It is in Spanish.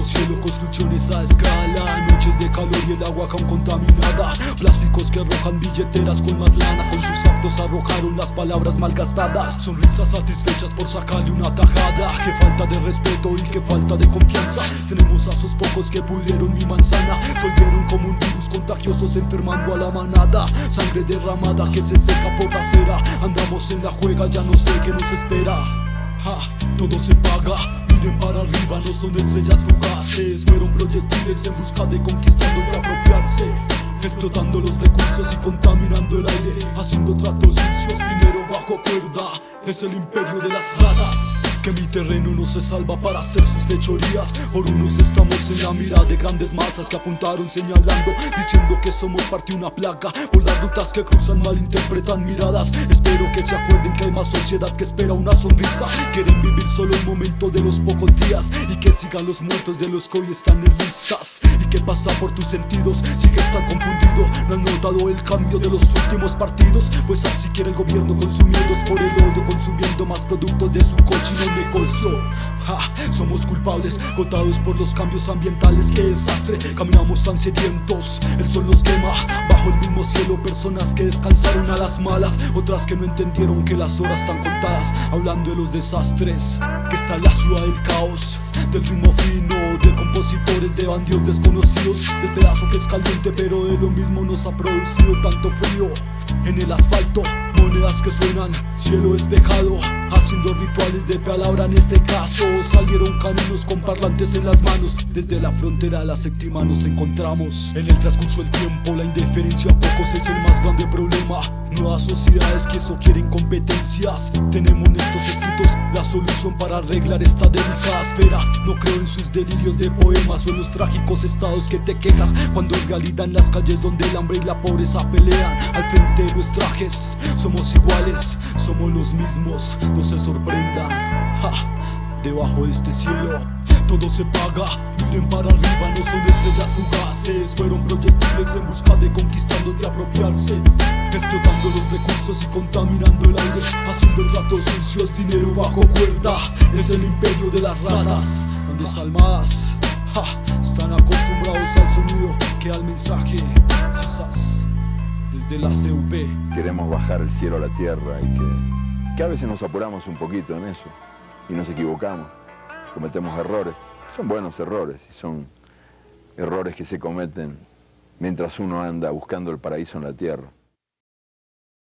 cielo, construcciones a escala, noches de calor y el agua aún contaminada, plásticos que arrojan billeteras con más lana, con sus actos arrojaron las palabras malgastadas, sonrisas satisfechas por sacarle una tajada. Qué falta de respeto y qué falta de confianza, tenemos a esos pocos que pudieron mi manzana, se volvieron como un virus contagiosos enfermando a la manada, sangre derramada que se seca por la cera, andamos en la juega, ya no sé qué nos espera. Todo se paga, miren para arriba, no son estrellas fugaces, fueron proyectiles en busca de conquistando y apropiarse, explotando los recursos y contaminando el aire, haciendo tratos sucios, dinero bajo cuerda, es el imperio de las ratas. Que mi terreno no se salva para hacer sus fechorías, por unos estamos en la mira de grandes masas que apuntaron señalando, diciendo que somos parte de una plaga, por las rutas que cruzan malinterpretan miradas. Espero que se acuerden que hay más sociedad que espera una sonrisa, quieren vivir solo el momento de los pocos días, y que sigan los muertos de los que hoy están en listas. ¿Y qué pasa por tus sentidos? Sigues tan confundido, ¿no has notado el cambio de los últimos partidos? Pues así quiere el gobierno, consumidos por el odio, consumiendo más productos de su cochino negocio. Somos culpables, gotados por los cambios ambientales, qué desastre, caminamos tan sedientos, el sol nos quema, bajo el mismo cielo, personas que descansaron a las malas, otras que no entendieron que las horas están contadas, hablando de los desastres, que está en la ciudad del caos, del ritmo fino, de compositores, de bandidos desconocidos, del pedazo que es caliente, pero de lo mismo nos ha producido tanto frío, en el asfalto, monedas que suenan, cielo despejado, haciendo rituales de palabra en este caso, salieron caninos con parlantes en las manos, desde la frontera a la séptima nos encontramos, en el transcurso del tiempo la indiferencia a pocos es el más grande problema, nuevas sociedades que eso quieren competencias, tenemos en estos escritos la solución para arreglar esta delicada esfera, no creo en sus delirios de poemas o en los trágicos estados que te quejas, cuando en realidad en las calles donde el hambre y la pobreza pelean, al frente de los trajes, somos iguales, somos los mismos, no se sorprendan, debajo de este cielo todo se paga, miren para arriba, no son estrellas fugaces, fueron proyectiles en busca de conquistando y apropiarse, explotando los recursos y contaminando el aire, haciendo ratos sucios, dinero bajo cuerda, es el imperio de las ratas, desalmadas, están acostumbrados al sonido que da el mensaje, quizás desde la CUP. Queremos bajar el cielo a la tierra y que a veces nos apuramos un poquito en eso y nos equivocamos, cometemos errores, son buenos errores y son errores que se cometen mientras uno anda buscando el paraíso en la tierra.